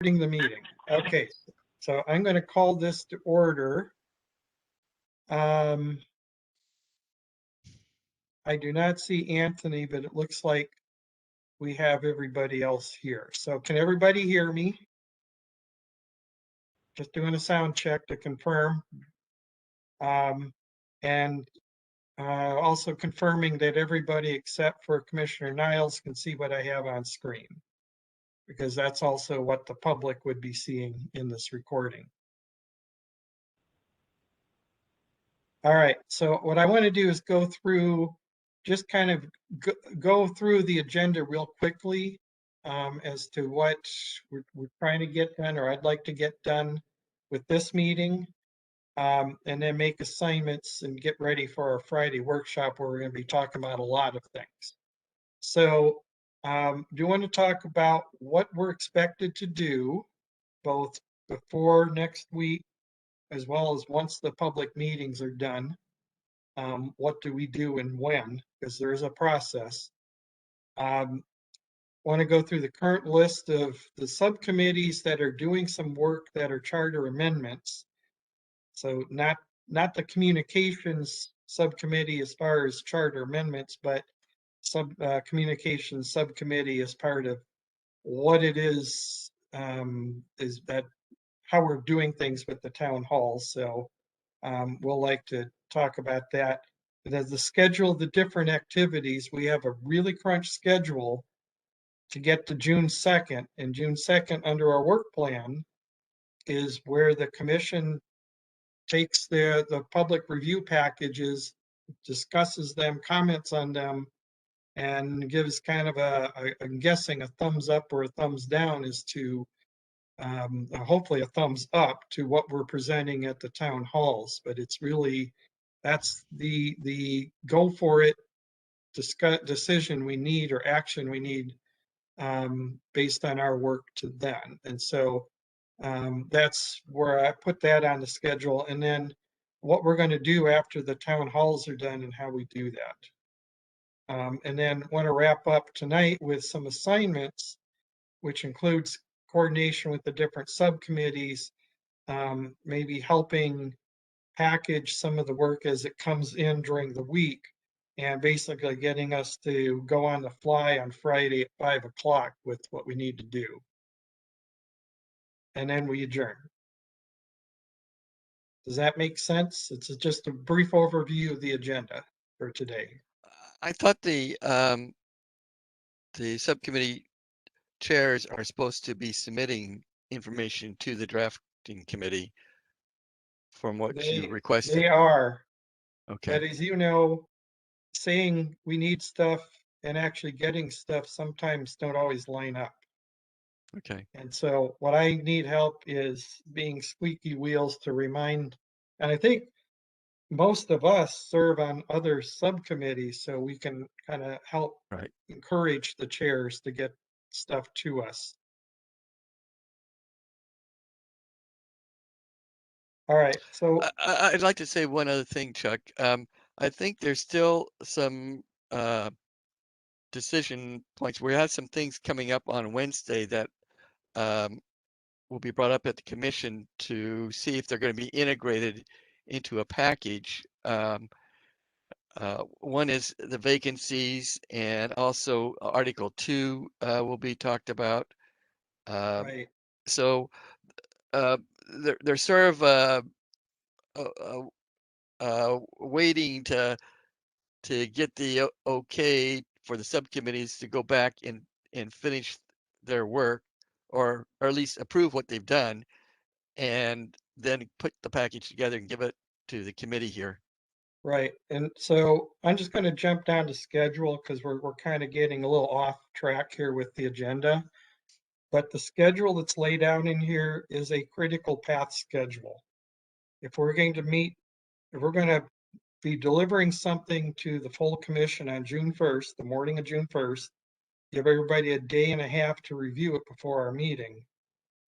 The meeting. Okay, so I'm going to call this to order. I do not see Anthony, but it looks like we have everybody else here. So can everybody hear me? Just doing a sound check to confirm. And also confirming that everybody except for Commissioner Niles can see what I have on screen, because that's also what the public would be seeing in this recording. All right, so what I want to do is go through, just kind of go through the agenda real quickly as to what we're trying to get done, or I'd like to get done with this meeting, and then make assignments and get ready for our Friday workshop where we're going to be talking about a lot of things. So do you want to talk about what we're expected to do both before next week as well as once the public meetings are done? What do we do and when? Because there is a process. Want to go through the current list of the subcommittees that are doing some work that are charter amendments. So not the communications subcommittee as far as charter amendments, but communications subcommittee as part of what it is that how we're doing things with the town halls. So we'll like to talk about that. But as the schedule of the different activities, we have a really crunch schedule to get to June 2nd. And June 2nd, under our work plan, is where the commission takes the public review packages, discusses them, comments on them, and gives kind of I'm guessing, a thumbs up or a thumbs down as to hopefully a thumbs up to what we're presenting at the town halls. But it's really, that's the go for it decision we need, or action we need, based on our work to then. And so that's where I put that on the schedule, and then what we're going to do after the town halls are done and how we do that. And then want to wrap up tonight with some assignments, which includes coordination with the different subcommittees, maybe helping package some of the work as it comes in during the week, and basically getting us to go on the fly on Friday at 5 o'clock with what we need to do. And then we adjourn. Does that make sense? It's just a brief overview of the agenda for today. I thought the subcommittee chairs are supposed to be submitting information to the drafting committee from what you requested. They are. Okay. But as you know, saying we need stuff and actually getting stuff sometimes don't always line up. Okay. And so what I need help is being squeaky wheels to remind, and I think most of us serve on other subcommittees, so we can kind of help encourage the chairs to get stuff to us. All right, so I'd like to say one other thing, Chuck. I think there's still some decision points. We have some things coming up on Wednesday that will be brought up at the commission to see if they're going to be integrated into a package. One is the vacancies, and also Article 2 will be talked about. right. So they're sort of waiting to get the okay for the subcommittees to go back and finish their work, or at least approve what they've done, and then put the package together and give it to the committee here. Right, and so I'm just going to jump down to schedule because we're kind of getting a little off track here with the agenda. But the schedule that's laid out in here is a critical path schedule. If we're going to meet, if we're going to be delivering something to the full commission on June 1st, the morning of June 1st, give everybody a day and a half to review it before our meeting,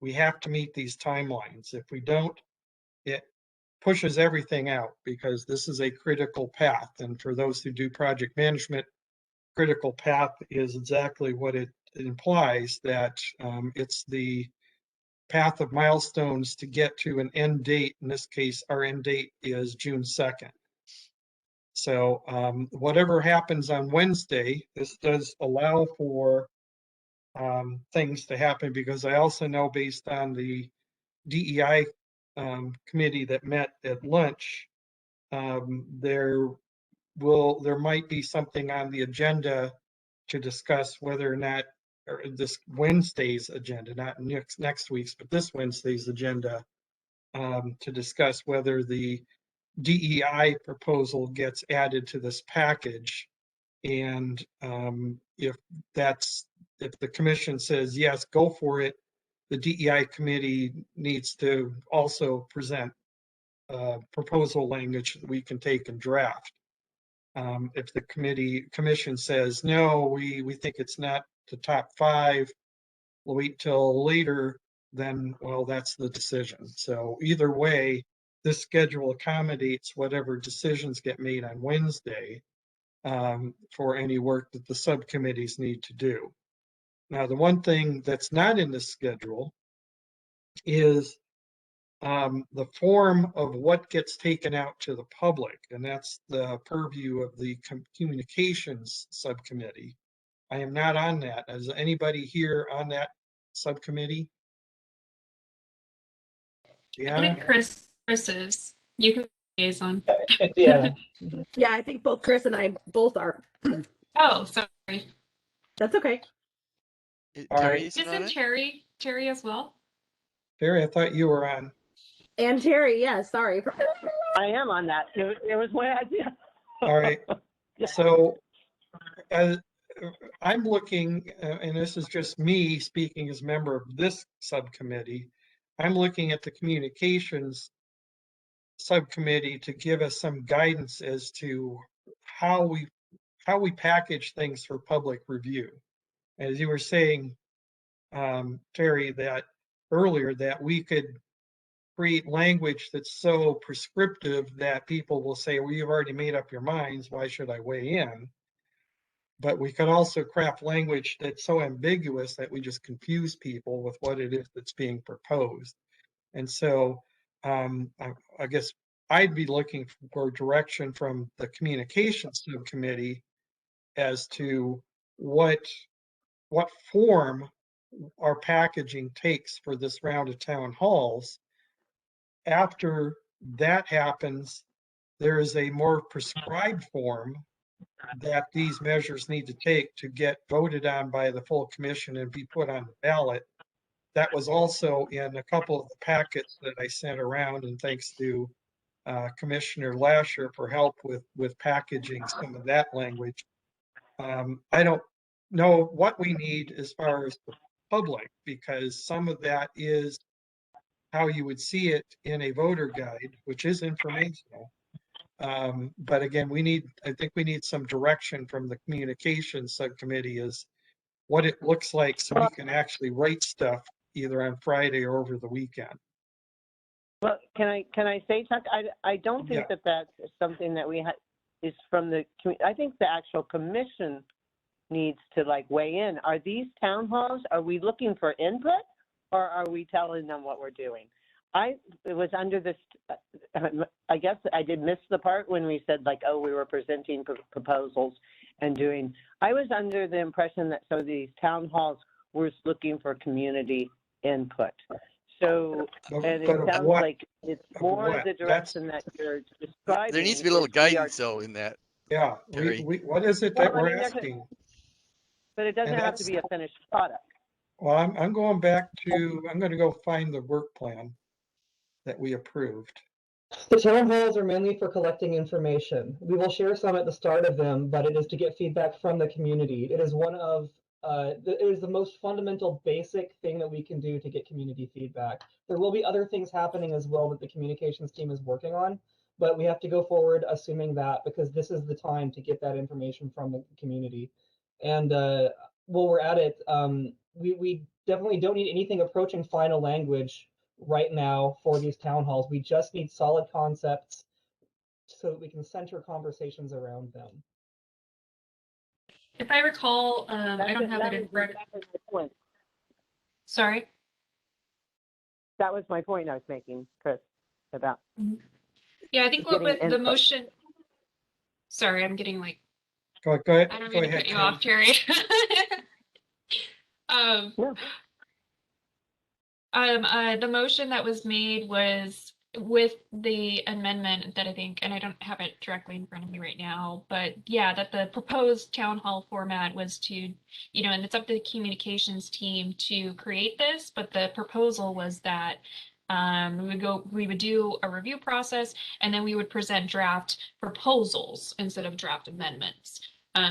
we have to meet these timelines. If we don't, it pushes everything out, because this is a critical path. And for those who do project management, critical path is exactly what it implies, that it's the path of milestones to get to an end date. In this case, our end date is June 2nd. So whatever happens on Wednesday, this does allow for things to happen, because I also know, based on the DEI committee that met at lunch, there might be something on the agenda to discuss whether or not, or this Wednesday's agenda, not next week's, but this Wednesday's agenda, to discuss whether the DEI proposal gets added to this package. And if the commission says, yes, go for it, the DEI committee needs to also present proposal language that we can take and draft. If the commission says, no, we think it's not the top 5, we'll wait till later, then, well, that's the decision. So either way, this schedule accommodates whatever decisions get made on Wednesday for any work that the subcommittees need to do. Now, the one thing that's not in this schedule is the form of what gets taken out to the public, and that's the purview of the communications subcommittee. I am not on that. Is anybody here on that subcommittee? I think Chris is. You can liaison. Yeah. Yeah, I think both Chris and I both are. Oh, sorry. That's okay. All right. Terry, Isn't Terry as well? Terry, I thought you were on. And Terry, yeah, sorry. I am on that. It was my idea. All right. Yeah. So as I'm looking, and this is just me speaking as a member of this subcommittee, I'm looking at the communications subcommittee to give us some guidance as to how we package things for public review. As you were saying, Terry, that earlier, that we could create language that's so prescriptive that people will say, well, you've already made up your minds, why should I weigh in? But we could also craft language that's so ambiguous that we just confuse people with what it is that's being proposed. And so I guess I'd be looking for direction from the communications subcommittee as to what form our packaging takes for this round of town halls. After that happens, there is a more prescribed form that these measures need to take to get voted on by the full commission and be put on the ballot. That was also in a couple of the packets that I sent around, and thanks to Commissioner Lasher for help with packaging some of that language. I don't know what we need as far as the public, because some of that is how you would see it in a voter guide, which is informational. But again, I think we need some direction from the communications subcommittee as what it looks like, so we can actually write stuff either on Friday or over the weekend. Well, can I say, Chuck? I don't think Yeah. that's something that we is from the. I think the actual commission needs to weigh in. Are these town halls? Are we looking for input, or are we telling them what we're doing? It was under this. I guess I did miss the part when we said oh, we were presenting proposals and doing. I was under the impression that some of these town halls were looking for community input. So, and it sounds like it's more the direction that you're describing. there needs to be a little guidance though in that. Yeah, what is it that we're asking? But it doesn't have to be a finished product. Well, I'm going to go find the work plan that we approved. The town halls are mainly for collecting information. We will share some at the start of them, but it is to get feedback from the community. It is it is the most fundamental, basic thing that we can do to get community feedback. There will be other things happening as well that the communications team is working on, but we have to go forward assuming that, because this is the time to get that information from the community. And while we're at it, we definitely don't need anything approaching final language right now for these town halls. We just need solid concepts so that we can center conversations around them. If I recall, I don't have it in front. Sorry. that was my point I was making, Chris, about Yeah, I think what getting with the input. motion. Sorry, I'm getting like, Go ahead. I don't Go mean to ahead, cut you Kim. off, Terry. No. The motion that was made was with the amendment that I think, and I don't have it directly in front of me right now, but yeah, that the proposed town hall format was to, and it's up to the communications team to create this, but the proposal was that we would do a review process, and then we would present draft proposals instead of draft amendments.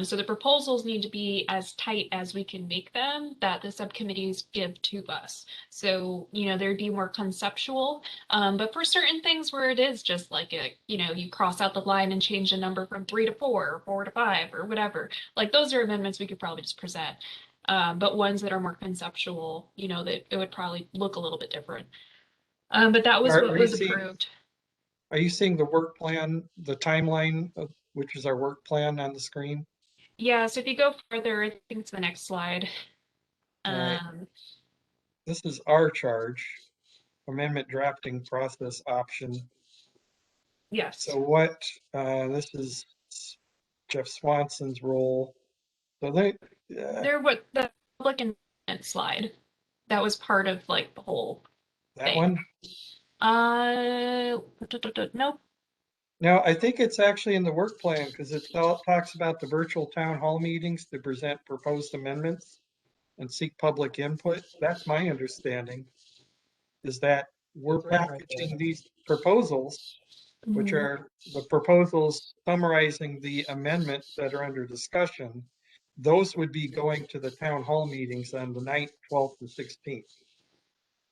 So the proposals need to be as tight as we can make them that the subcommittees give to us. So, there'd be more conceptual. But for certain things where it is just like you cross out the line and change the number from 3 to 4, or 4 to 5, or whatever. Like those are amendments we could probably just present. But ones that are more conceptual, that it would probably look a little bit different. But that was what Are you was seeing, approved. are you seeing the work plan, the timeline, which is our work plan on the screen? Yeah, so if you go further, I think it's the next slide. All right. Um, This is our charge, amendment drafting process option. yes. So what, this is Jeff Swanson's role. So they, There what the public intent slide. That was part of like the whole that thing. one? Nope. No, I think it's actually in the work plan because it talks about the virtual town hall meetings to present proposed amendments and seek public input. That's my understanding, is that we're It's written right there. packaging these proposals, which Mhm. are the proposals summarizing the amendments that are under discussion. Those would be going to the town hall meetings on the 9th, 12th, and 16th.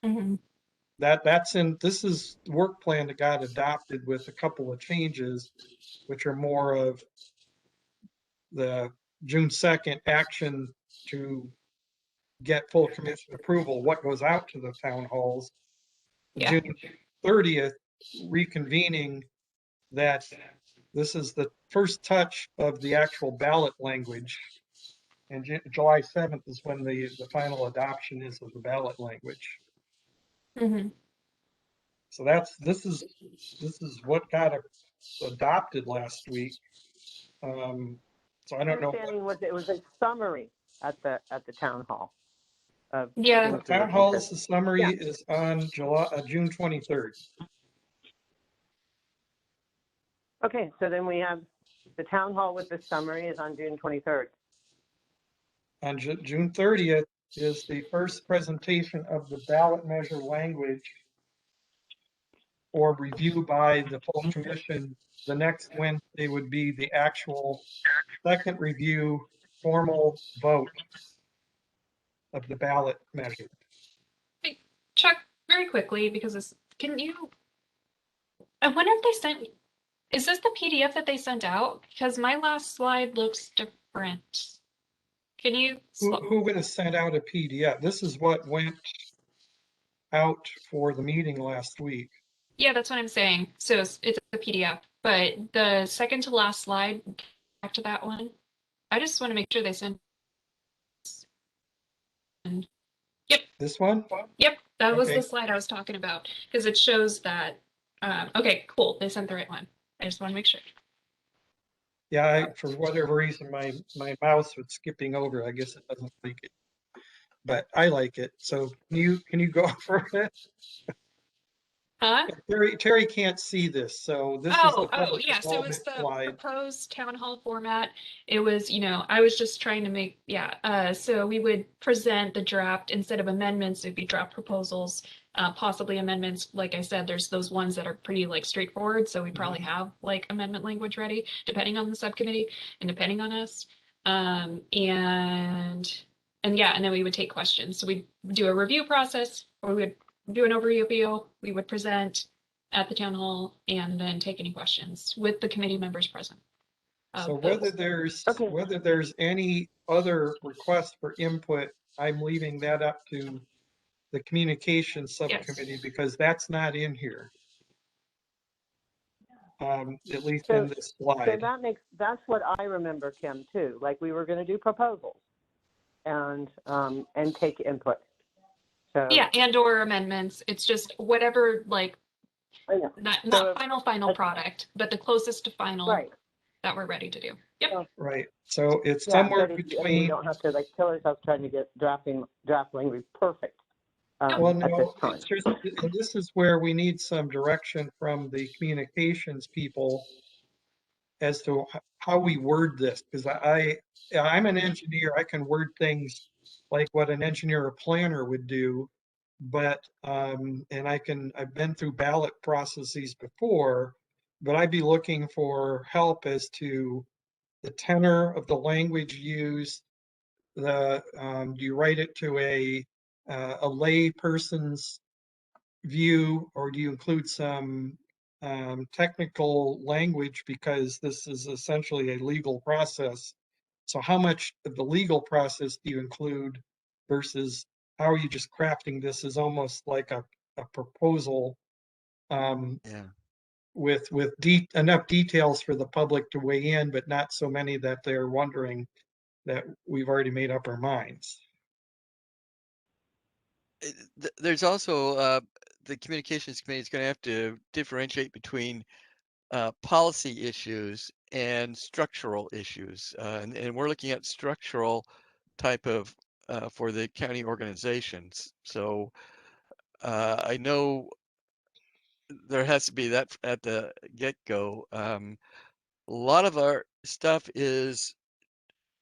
Mhm. This is the work plan that got adopted with a couple of changes, which are more of the June 2nd action to get full commission approval, what goes out to the town halls. Yeah. June 30th, reconvening that this is the first touch of the actual ballot language. And July 7th is when the final adoption is of the ballot language. Mhm. So this is what got adopted last week. So I don't know. Understanding was it was a summary at the town hall of Yeah. things we Town would halls, consider. the summary Yeah. is on June 23rd. Okay, so then we have the town hall with the summary is on June 23rd. On June 30th is the first presentation of the ballot measure language or review by the full commission. The next Wednesday would be the actual second review, formal vote of the ballot measure. Hey, Chuck, very quickly, because I wonder if they sent, is this the PDF that they sent out? Because my last slide looks different. Can you, Who would have sent out a PDF? This is what went out for the meeting last week. yeah, that's what I'm saying. So it's a PDF, but the second to last slide, back to that one. I just want to make sure they sent. This one? Yep, that was Okay. the slide I was talking about because it shows that. Okay, cool. They sent the right one. I just want to make sure. Yeah, for whatever reason, my mouse was skipping over. I guess it doesn't like it, but I like it. So can you go for it? Huh? Terry can't see this, so this is the Oh, public yeah. So it was involvement the slide. proposed town hall format. It was, I was just trying to make, yeah. So we would present the draft instead of amendments, it'd be draft proposals, possibly amendments. Like I said, there's those ones that are pretty like straightforward. So we probably have like amendment language ready, depending on the subcommittee and depending on us. And yeah, and then we would take questions. So we'd do a review process, or we would do an overview. We would present at the town hall and then take any questions with the committee members present. So Okay. whether there's any other request for input, I'm leaving that up to the communications subcommittee because that's not in here. At least in this So slide. that's what I remember, Kim, too. Like we were going to do proposals and take input. So, Yeah, and or amendments. It's just whatever, like, I know. not So if- final product, but the closest to final Right. that we're ready to do. Yep. So, Right. So it's yeah, somewhere but you between, don't have to like kill yourself trying to get draft language perfect well, at this no, time. it's just, and this is where we need some direction from the communications people as to how we word this, because I'm an engineer, I can word things like what an engineer or planner would do, but, and I've been through ballot processes before, but I'd be looking for help as to the tenor of the language used, do you write it to a lay person's view, or do you include some technical language because this is essentially a legal process? So how much of the legal process do you include versus how are you just crafting this as almost like a proposal Yeah. with enough details for the public to weigh in, but not so many that they're wondering that we've already made up our minds. There's also the communications committee is going to have to differentiate between policy issues and structural issues, and we're looking at structural type of for the county organizations. So I know there has to be that at the get-go. A lot of our stuff is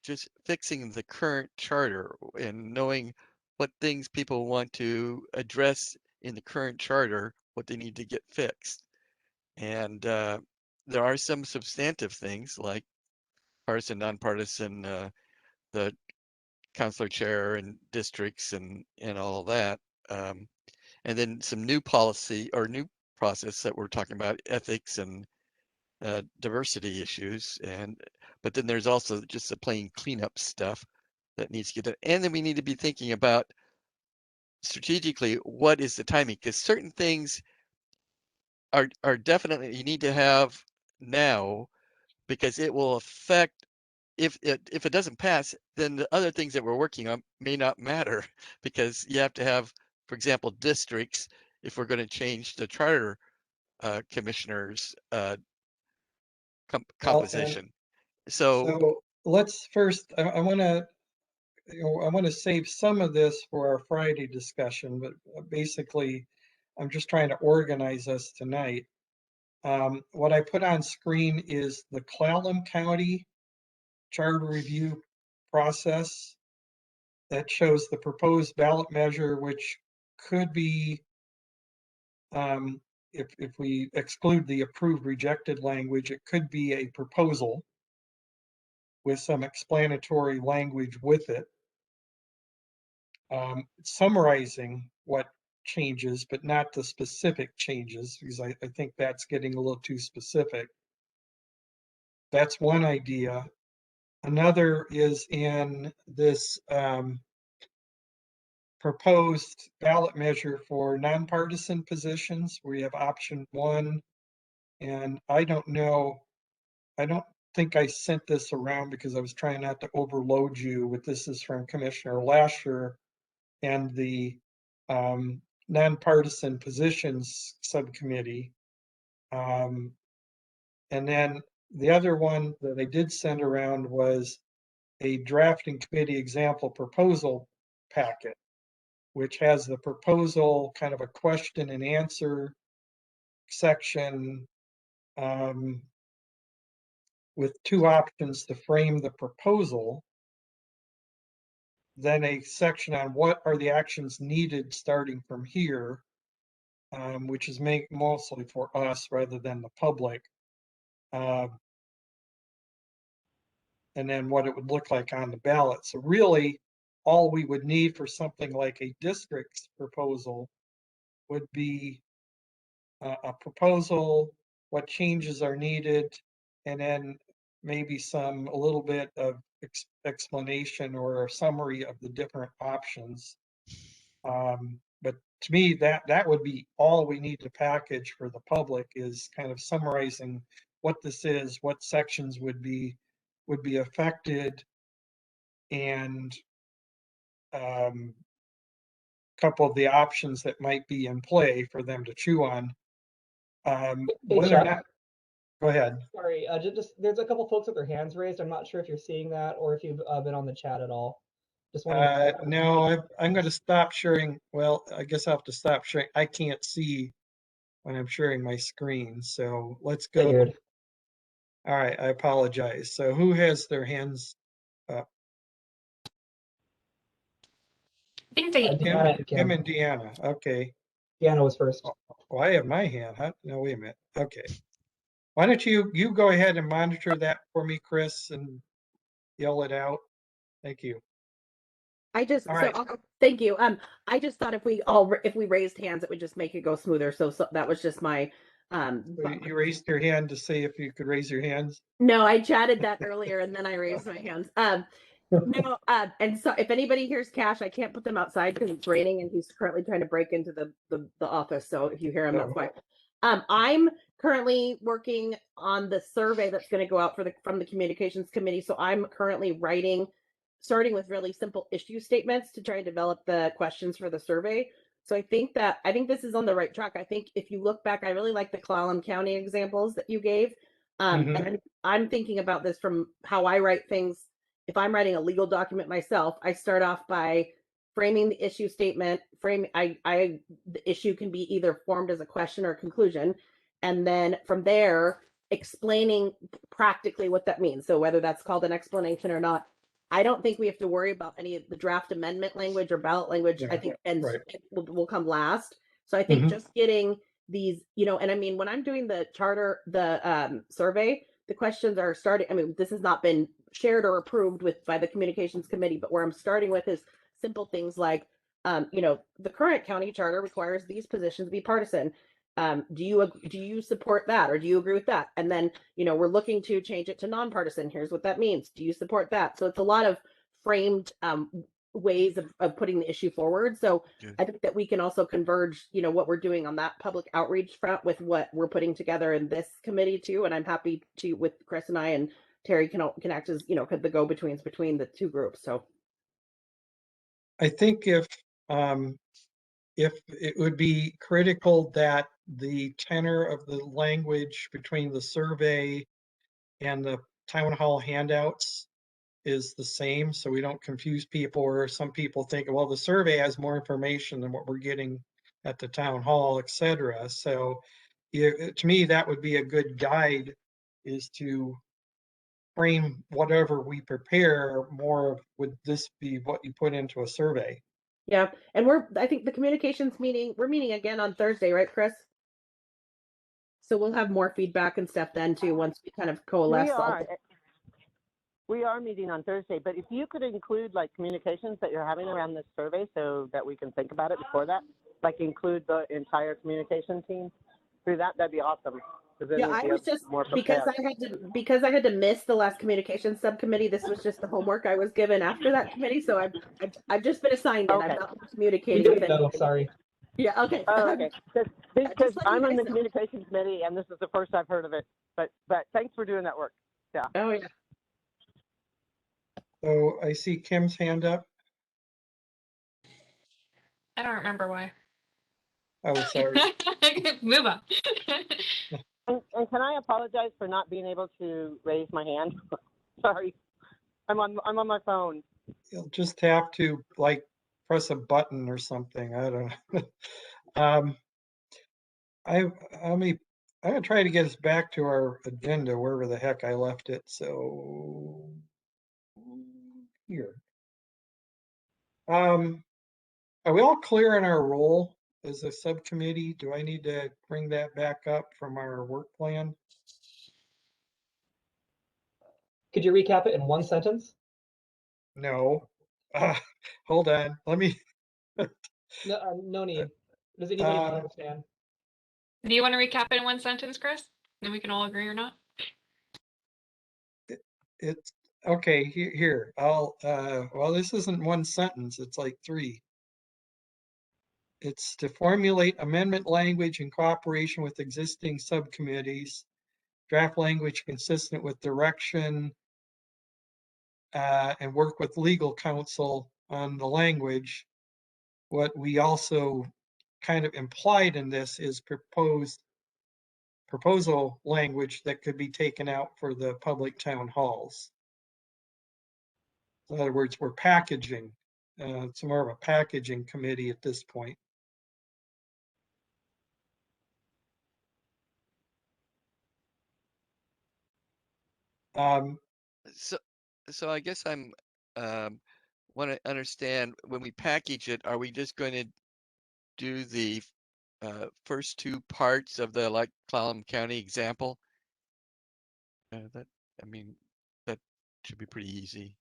just fixing the current charter and knowing what things people want to address in the current charter, what they need to get fixed. And there are some substantive things like partisan, nonpartisan, the counselor chair and districts and all of that. Um, and then some new policy or new process that we're talking about, ethics and diversity issues. But then there's also just the plain cleanup stuff that needs to get done. And then we need to be thinking about strategically what is the timing, because certain things are definitely you need to have now because it will affect if it doesn't pass, then the other things that we're working on may not matter because you have to have, for example, districts if we're going to change the charter commissioners Well, and composition. So so let's first, I want to, I want to save some of this for our Friday discussion, but basically, I'm just trying to organize us tonight. What I put on screen is the Clallam County Charter Review process that shows the proposed ballot measure, which could be, if we exclude the approved rejected language, it could be a proposal with some explanatory language with it, summarizing what changes, but not the specific changes, because I think that's getting a little too specific. That's one idea. Another is in this proposed ballot measure for nonpartisan positions, where you have option one. And I don't know, I don't think I sent this around because I was trying not to overload you with this is from Commissioner Lasher and the nonpartisan positions subcommittee. And then the other one that I did send around was a drafting committee example proposal packet, which has the proposal, kind of a question and answer section with two options to frame the proposal, then a section on what are the actions needed starting from here, which is mostly for us rather than the public. Uh, and then what it would look like on the ballot. So really, all we would need for something like a district's proposal would be a proposal, what changes are needed, and then maybe a little bit of explanation or a summary of the different options. But to me, that would be all we need to package for the public is kind of summarizing what this is, what sections would be affected, and couple of the options that might be in play for them to chew on. Hey, Whether or Chuck. not, go ahead. Sorry, just there's a couple folks with their hands raised. I'm not sure if you're seeing that or if you've been on the chat at all. Just wanted to. No, I'm going to stop sharing. Well, I guess I'll have to stop sharing. I can't see when I'm sharing my screen. So let's go. Figured. All right, I apologize. So who has their hands up? I think they. Deanna and Kim Kim. and Deanna. Okay. Deanna was first. Well, I have my hand. Huh? No, wait a minute. Okay. Why don't you go ahead and monitor that for me, Chris, and yell it out? Thank you. I just All right. thank you. I just thought if we raised hands, it would just make it go smoother. So that was just my So you raised your hand to say if you could raise your hands. No, I chatted that earlier and then I raised my hands. No, and so if anybody hears Cash, I can't put them outside because it's raining and he's currently trying to break into the office. So if you hear him, that's why. I'm currently working on the survey that's going to go out from the communications committee. So I'm currently starting with really simple issue statements to try and develop the questions for the survey. So I think this is on the right track. I think if you look back, I really like the Clallam County examples that you gave. And I'm thinking about this from how I write things. If I'm writing a legal document myself, I start off by framing the issue statement. The issue can be either formed as a question or a conclusion, and then from there explaining practically what that means. So whether that's called an explanation or not, I don't think we have to worry about any of the draft amendment language or ballot language. I think it will come last. So I think just getting these, and I mean, when I'm doing the charter, the survey, the questions are starting. I mean, this has not been shared or approved by the communications committee, but where I'm starting with is simple things like, the current county charter requires these positions be partisan. Do you support that, or do you agree with that? And then, we're looking to change it to nonpartisan. Here's what that means. Do you support that? So it's a lot of framed ways of putting the issue forward. So I think that we can also converge, what we're doing on that public outreach front with what we're putting together in this committee too. And I'm happy to, with Chris and I and Terry can act as, the go-betweens between the two groups. So I think if it would be critical that the tenor of the language between the survey and the town hall handouts is the same, so we don't confuse people, or some people think, well, the survey has more information than what we're getting at the town hall, etc. So to me, that would be a good guide, is to frame whatever we prepare more, would this be what you put into a survey? yeah, and I think the communications we're meeting again on Thursday, right, Chris? So we'll have more feedback and stuff then too, once we kind of coalesce. We are meeting on Thursday, but if you could include like communications that you're having around this survey so that we can think about it before that, like include the entire communication team through that, that'd be awesome. Yeah, I was just, because I had to miss the last communications subcommittee. This was just the homework I was given after that committee. So I've just been assigned it. Okay. I'm not communicating with No, anybody. sorry. Yeah, okay. Oh, okay. Because let you I'm on the guys know. communications committee and this is the first I've heard of it. But thanks for doing that work. Yeah. Oh yeah. So I see Kim's hand up. I don't remember why. Oh, sorry. Move on. And can I apologize for not being able to raise my hand? Sorry, I'm on my phone. You'll just have to like press a button or something. I don't know. I'm gonna try to get us back to our agenda wherever the heck I left it. So here. Are we all clear in our role as a subcommittee? Do I need to bring that back up from our work plan? Could you recap it in one sentence? No. Hold on. Let me. No, no need. Does anybody not understand? Do you want to recap it in one sentence, Chris? Then we can all agree or not. It's okay. Here. I'll. Well, this isn't one sentence. It's like three. It's to formulate amendment language in cooperation with existing subcommittees, draft language consistent with direction, and work with legal counsel on the language. what we also kind of implied in this is proposal language that could be taken out for the public town halls. In other words, we're packaging. It's more of a packaging committee at this point. So I guess I'm want to understand, when we package it, are we just going to do the first two parts of the like Clallam County example? That should be pretty easy.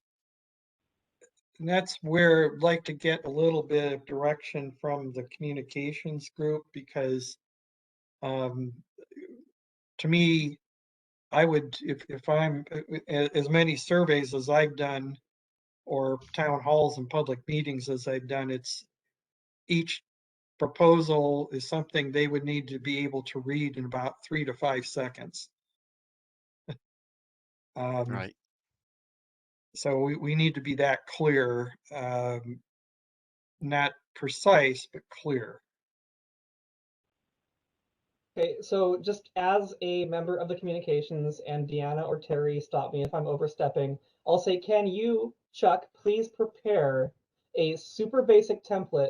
And that's where I'd like to get a little bit of direction from the communications group, because to me, I would, if I'm, as many surveys as I've done, or town halls and public meetings as I've done, it's each proposal is something they would need to be able to read in about 3 to 5 seconds. Right. So we need to be that clear, not precise, but clear. Okay, so just as a member of the communications, and Deanna or Terry, stop me if I'm overstepping, I'll say, can you, Chuck, please prepare a super basic template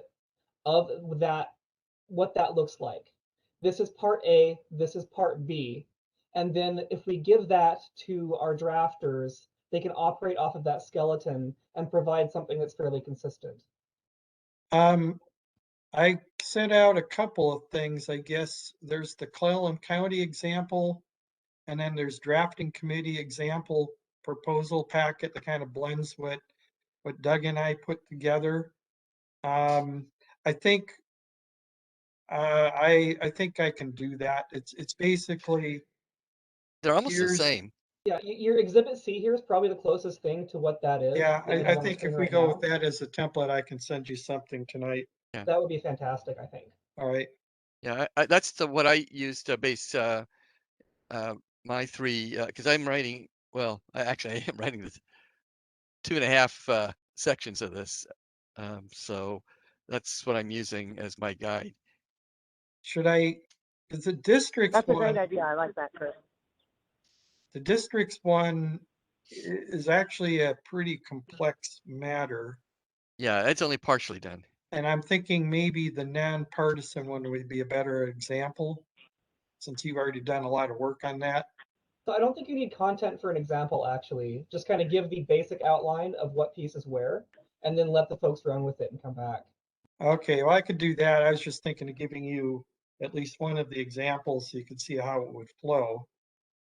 of that, what that looks like. This is part A, this is part B. And then if we give that to our drafters, they can operate off of that skeleton and provide something that's fairly consistent. I sent out a couple of things. I guess there's the Clallam County example, and then there's drafting committee example proposal packet that kind of blends what Doug and I put together. I think I think I can do that. It's basically, They're almost the here's, same. Yeah, your exhibit C here is probably the closest thing to what that is. yeah, that you I have on the think screen if we right go now. with that as a template, I can send you something tonight. That would be fantastic, I think. All right. Yeah, that's what I use to base my three, because I'm writing, well, I am writing this 2.5 sections of this. So that's what I'm using as my guide. Is the districts That's a one, great idea. I like that, Chris. the districts one is actually a pretty complex matter. Yeah, it's only partially done. And I'm thinking maybe the nonpartisan one would be a better example, since you've already done a lot of work on that. So I don't think you need content for an example, actually. Just kind of give the basic outline of what piece is where, and then let the folks run with it and come back. Okay, well, I could do that. I was just thinking of giving you at least one of the examples so you could see how it would flow.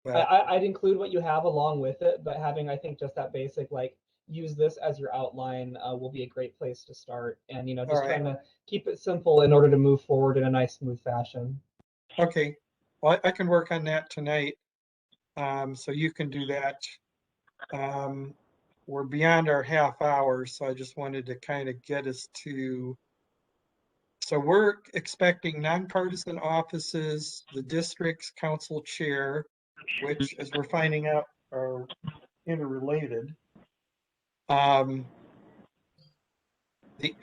But I'd include what you have along with it, but having, I think, just that basic, like, use this as your outline will be a great place to start. And, just trying to keep it simple in order to move forward in a nice, smooth fashion. okay, well, I can work on that tonight. So you can do that. We're beyond our half hour, so I just wanted to kind of get us to. So we're expecting nonpartisan offices, the district's council chair, which, as we're finding out, are interrelated. The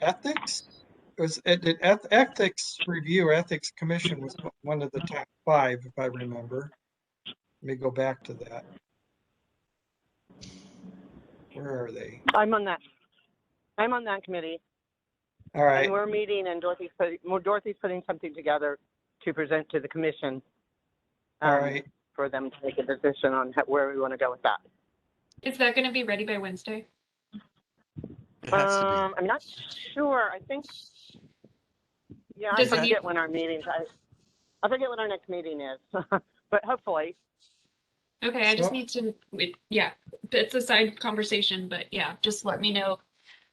ethics was the ethics review, ethics commission was one of the top 5, if I remember. Let me go back to that. Where are they? I'm on that committee. All right. And we're meeting, and Dorothy's putting something together to present to the commission. All right. For them to make a decision on where we want to go with that. Is that going to be ready by Wednesday? It has to be. I'm not sure. I think. Yeah, I forget when our meetings. I forget when our next meeting is, but hopefully. Okay, I just need to. Yeah, it's a side conversation, but yeah, just let me know,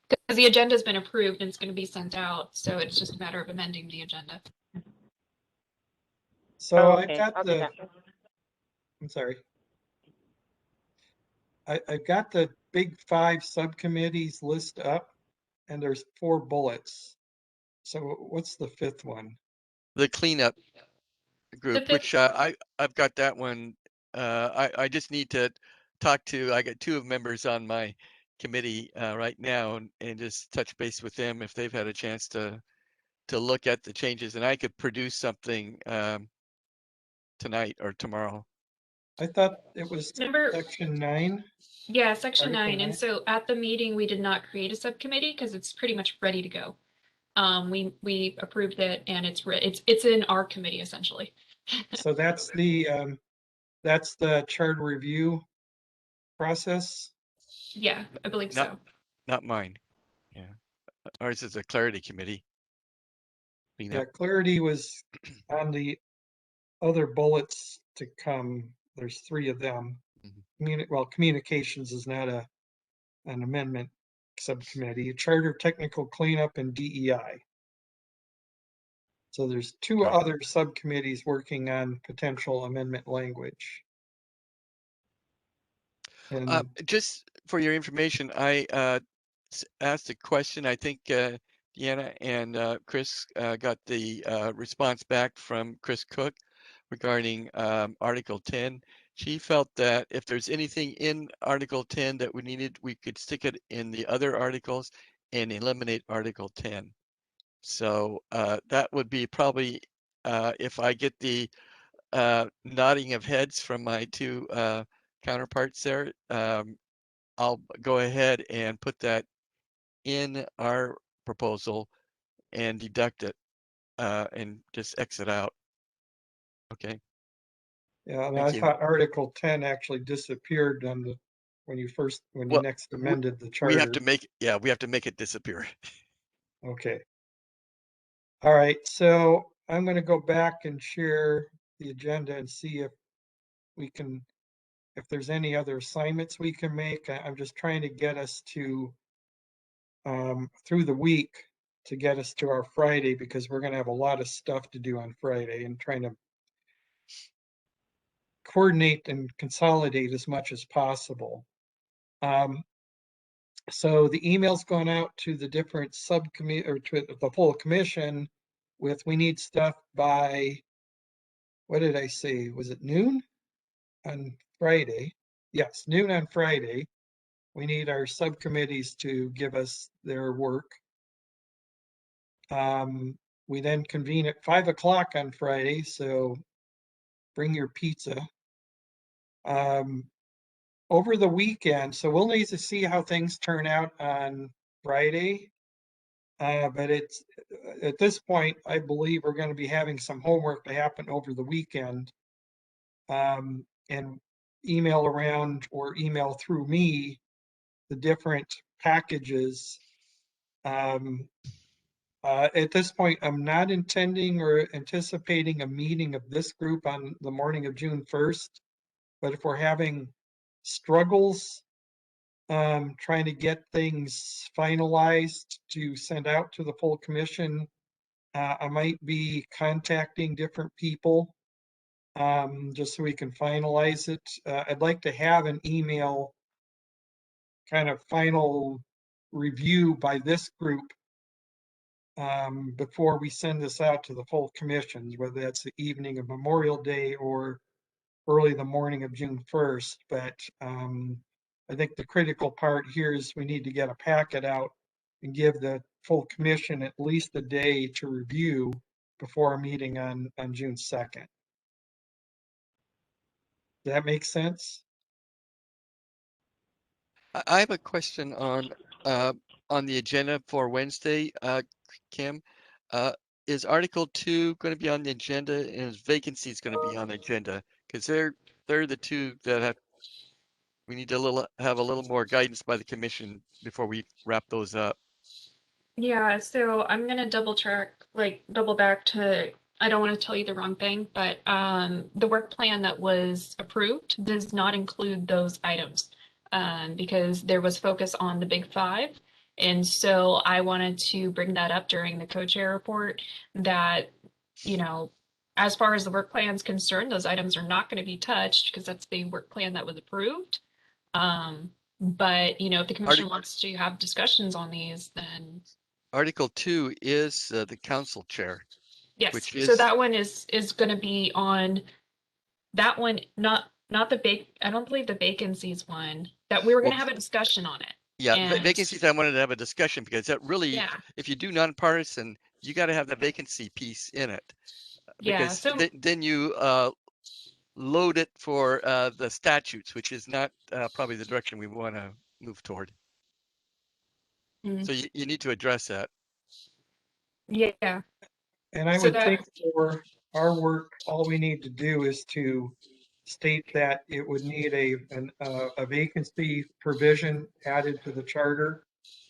because the agenda's been approved and it's going to be sent out, so it's just a matter of amending the agenda. So okay. I've got the. I'm sorry. I've got the big 5 subcommittees list up, and there's 4 bullets. So what's the 5th one? The cleanup group, which I've got that one. I just need to talk to. I got 2 members on my committee right now and just touch base with them if they've had a chance to look at the changes, and I could produce something tonight or tomorrow. I thought it was Remember, section 9. yeah, section Article 9. And 9. so at the meeting, we did not create a subcommittee because it's pretty much ready to go. We approved it and it's in our committee essentially. So that's the charter review process. Yeah, I believe Not so. not mine. Yeah, ours is a clarity committee. Clean Yeah, up. clarity was on the other bullets to come. There's 3 of them. Mhm. Communications is not an amendment subcommittee. Charter technical cleanup and DEI. So there's 2 Got it. other subcommittees working on potential amendment language. And Just for your information, I asked a question. I think Deanna and Chris got the response back from Chris Cook regarding Article 10. She felt that if there's anything in Article 10 that we needed, we could stick it in the other articles and eliminate Article 10. So that would be probably, if I get the nodding of heads from my 2 counterparts there, I'll go ahead and put that in our proposal and deduct it and just exit out. Okay, yeah, and I thank you. thought Article 10 actually disappeared when you Well, next amended the we have charter. to make, yeah, we have to make it disappear. Okay. All right, so I'm going to go back and share the agenda and see if there's any other assignments we can make. I'm just trying to get us to through the week to get us to our Friday, because we're going to have a lot of stuff to do on Friday, and trying to coordinate and consolidate as much as possible. So the email's gone out to the different subcommittee, or to the full commission with, we need stuff by, what did I say? Was it noon on Friday? Yes, noon on Friday. We need our subcommittees to give us their work. We then convene at 5 o'clock on Friday, so bring your pizza. Over the weekend, so we'll need to see how things turn out on Friday. But it's at this point, I believe we're going to be having some homework to happen over the weekend, and email around or email through me the different packages. At this point, I'm not intending or anticipating a meeting of this group on the morning of June 1st. But if we're having struggles trying to get things finalized to send out to the full commission, I might be contacting different people just so we can finalize it. I'd like to have an email kind of final review by this group before we send this out to the full commissions, whether that's the evening of Memorial Day or early the morning of June 1st. But I think the critical part here is we need to get a packet out and give the full commission at least a day to review before our meeting on June 2nd. Does that make sense? I have a question on the agenda for Wednesday, Kim. Uh, is Article 2 going to be on the agenda, and is vacancies going to be on the agenda? Because they're the 2 that we need to have a little more guidance by the commission before we wrap those up. Yeah, so I'm gonna double check, like double back to, I don't want to tell you the wrong thing, but the work plan that was approved does not include those items because there was focus on the big 5. And so I wanted to bring that up during the co-chair report that, you know, as far as the work plan is concerned, those items are not going to be touched because that's the work plan that was approved. But, you know, if the commission wants to have discussions on these, then Article 2 is the council chair, yes. which So is that one is going to be on that one, not the I don't believe the vacancies one, that we were going to well, have a discussion on it. Yeah, And vacancies, I wanted to have a discussion because that really, yeah, if you do nonpartisan, you got to have the vacancy piece in it yeah. because So then you load it for the statutes, which is not probably the direction we want to move toward. mm, So you need to address that. yeah. And I So would that think for our work, all we need to do is to state that it would need a vacancy provision added to the charter,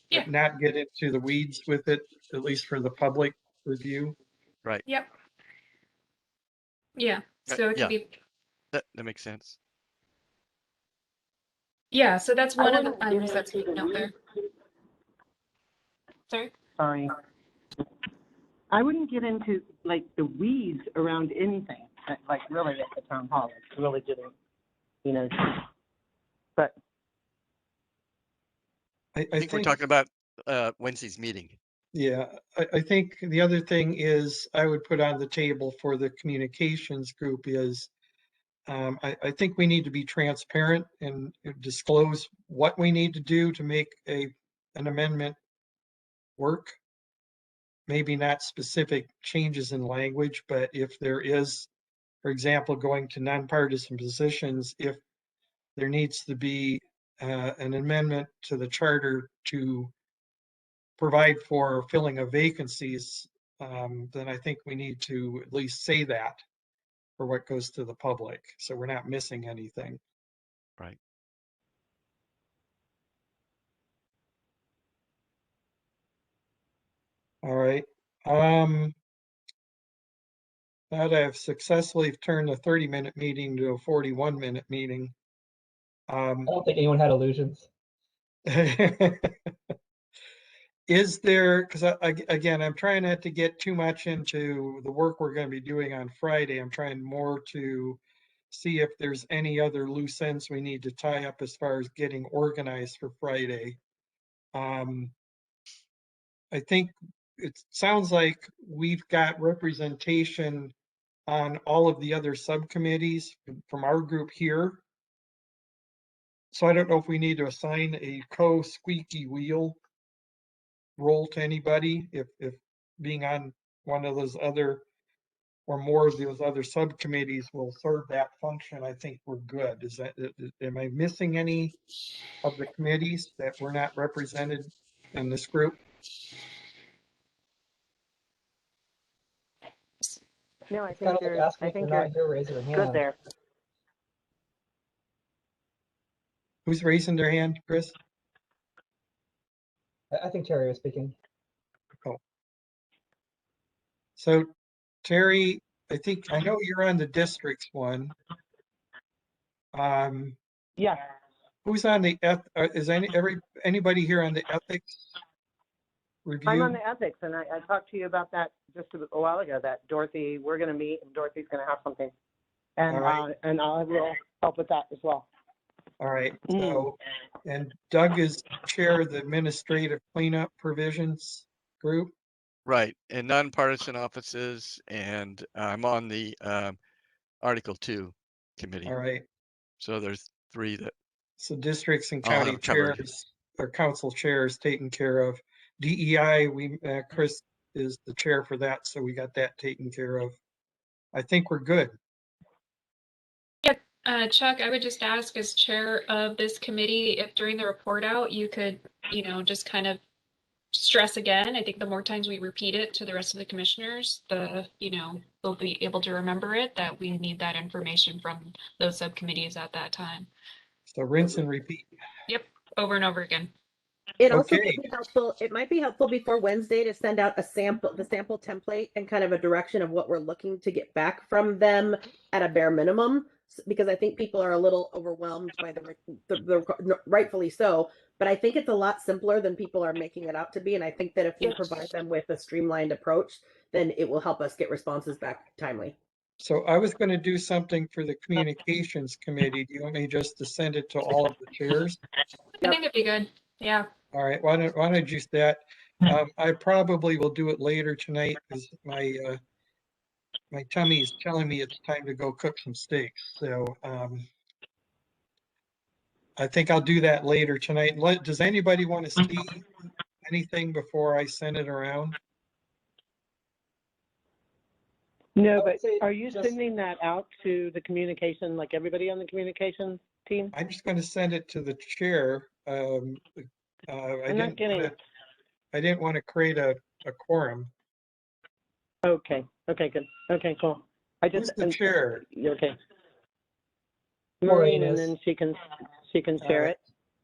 yeah. but not get into the weeds with it, at least for the public review. Right. Yep. Yeah. So it could Yeah, be. that makes sense. Yeah. So that's I one of the wouldn't get items that's into being the out there. Sorry. Sorry. I wouldn't get into like the weeds around anything, like really at the town hall. It's really didn't, you know, but I I think we're think, talking about Wednesday's meeting. yeah, I think the other thing is I would put on the table for the communications group is I think we need to be transparent and disclose what we need to do to make an amendment work. Maybe not specific changes in language, but if there is, for example, going to nonpartisan positions, if there needs to be an amendment to the charter to provide for filling of vacancies, then I think we need to at least say that for what goes to the public, so we're not missing anything. Right. All right. That I've successfully turned a 30-minute meeting to a 41-minute meeting. I don't think anyone had illusions. Is there, because again, I'm trying not to get too much into the work we're going to be doing on Friday. I'm trying more to see if there's any other loose ends we need to tie up as far as getting organized for Friday. I think it sounds like we've got representation on all of the other subcommittees from our group here. So I don't know if we need to assign a co-squeaky wheel role to anybody, if being on one of those other or more of those other subcommittees will serve that function. I think we're good. Am I missing any of the committees that were not represented in this group? no, It's kind of like asking if you're not here, raise your hand. good there. Who's raising their hand, Chris? I think Terry was speaking. Oh. So Terry, I know you're on the districts one. Yeah, Who's on the is anybody here on the ethics review? I'm on the ethics, and I talked to you about that just a while ago. That Dorothy, we're going to meet, and Dorothy's going to have something, and All right. and I will help with that as well. All right. So, and Doug is chair of the administrative cleanup provisions group. Right. And nonpartisan offices, and I'm on the Article 2 committee. All right. So there's 3 that So districts and I'll county have covered. chairs or council chairs taken care of. DEI, Chris is the chair for that, so we got that taken care of. I think we're good. Chuck, I would just ask as chair of this committee, if during the report out, you could, just kind of stress again. I think the more times we repeat it to the rest of the commissioners, they'll be able to remember it, that we need that information from those subcommittees at that time. So rinse and repeat. Yep, over and over again. It also Okay. might be helpful. It might be helpful before Wednesday to send out the sample template and kind of a direction of what we're looking to get back from them at a bare minimum, because I think people are a little overwhelmed by the rightfully so. But I think it's a lot simpler than people are making it out to be. And I think that if we provide them with a streamlined approach, then it will help us get responses back timely. So I was going to do something for the communications committee. Do you want me just to send it to all of the chairs? I think it'd be good. Yeah. All right. Why don't I use that? I probably will do it later tonight because my tummy is telling me it's time to go cook some steaks. So I think I'll do that later tonight. Does anybody want to see anything before I send it around? No, I would but say are you just- sending that out to the communication, like everybody on the communications team? I'm just going to send it to the chair. I'm not getting it. I didn't want to create a quorum. Okay, okay, good. Okay, cool. I Who's just, the chair? okay. Maureen Maureen, and is. then she can share Alright. it.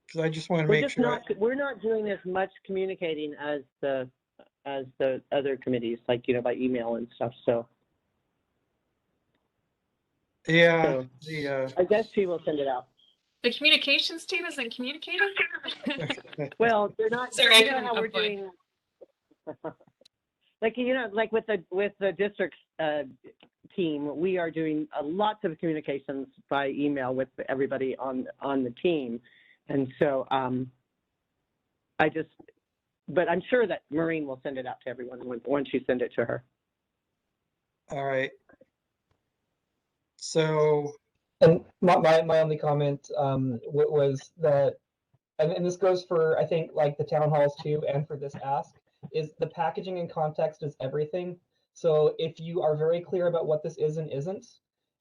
Because I just want to We're make just sure. not, we're not doing as much communicating as the other committees, like, you know, by email and stuff, so Yeah, so- I guess she will send it out. The communications team isn't communicating? Well, they're not, Sorry, I you know didn't how we're avoid. doing, like, you know, like with the district team, we are doing lots of communications by email with everybody on the team. And so but I'm sure that Maureen will send it out to everyone once you send it to her. all right. So, And my only comment was that, and this goes for, I think, like the town halls too, and for this ask, is the packaging and context is everything. So if you are very clear about what this is and isn't,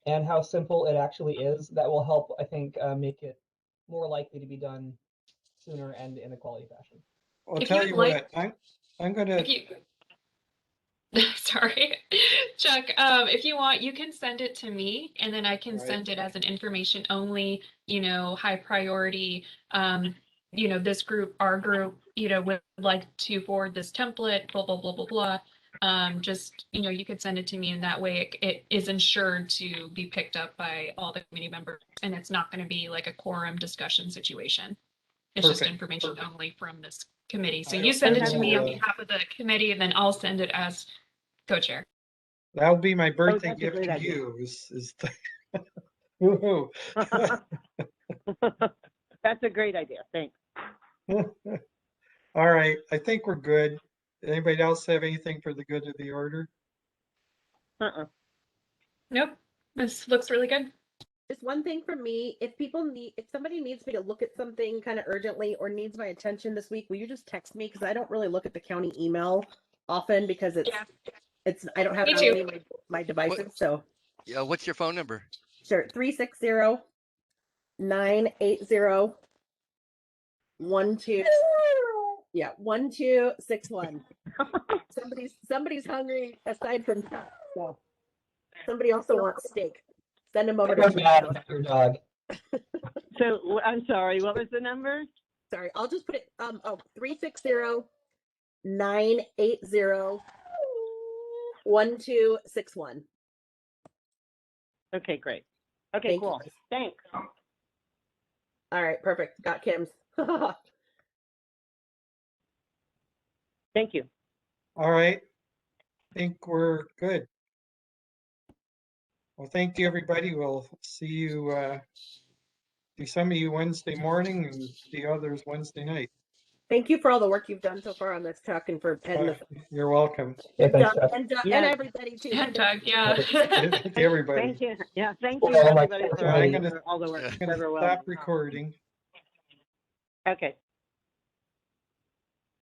and how simple it actually is, that will help, I think, make it more likely to be done sooner and in a quality fashion. I'll If tell you'd you like- what, I'm going to, If you, sorry, Chuck, if you want, you can send it to me and then I can Right. send it as an information only, high priority. This group, our group, would like to forward this template, blah, blah, blah, blah, blah. Just, you could send it to me and that way it is ensured to be picked up by all the committee members and it's not going to be like a quorum discussion situation. It's just Perfect. information only from this committee. So I- you send it to me on will, behalf of the committee and then I'll send it as co-chair. that'll be my birthday that's a gift great to idea. you is woohoo. That's a great idea. Thanks. All right, I think we're good. Anybody else have anything for the good of the order? Nope. This looks really good. Just one thing from me, if somebody needs me to look at something kind of urgently or needs my attention this week, will you just text me? Because I don't really look at the county email often because I don't have Me it on too. any of my devices. So Yeah, what's your phone number? sure, 360-980-12. Yeah, 1261. Somebody's hungry aside from Chuck, so somebody also wants steak. Send them over to That's me. bad, your dog. So I'm sorry, what was the number? Sorry, I'll just put it 360-980-1261. Okay, great. Okay, Thank you. cool. Thanks. All right, perfect. Got Kim's. Thank you. All right, I think we're good. Well, thank you, everybody. We'll see you, see some of you Wednesday morning and the others Wednesday night. Thank you for all the work you've done so far on this, Chuck, and for and You're welcome. Yeah, thanks, Doug, Jeff. and Yeah. everybody too. Yeah, Doug, yeah. Thank you, everybody. Thank you. Yeah, thank Well, you, like, everybody, I'm gonna- for all the work. Yeah. I'm gonna Very well stop done. recording. Okay.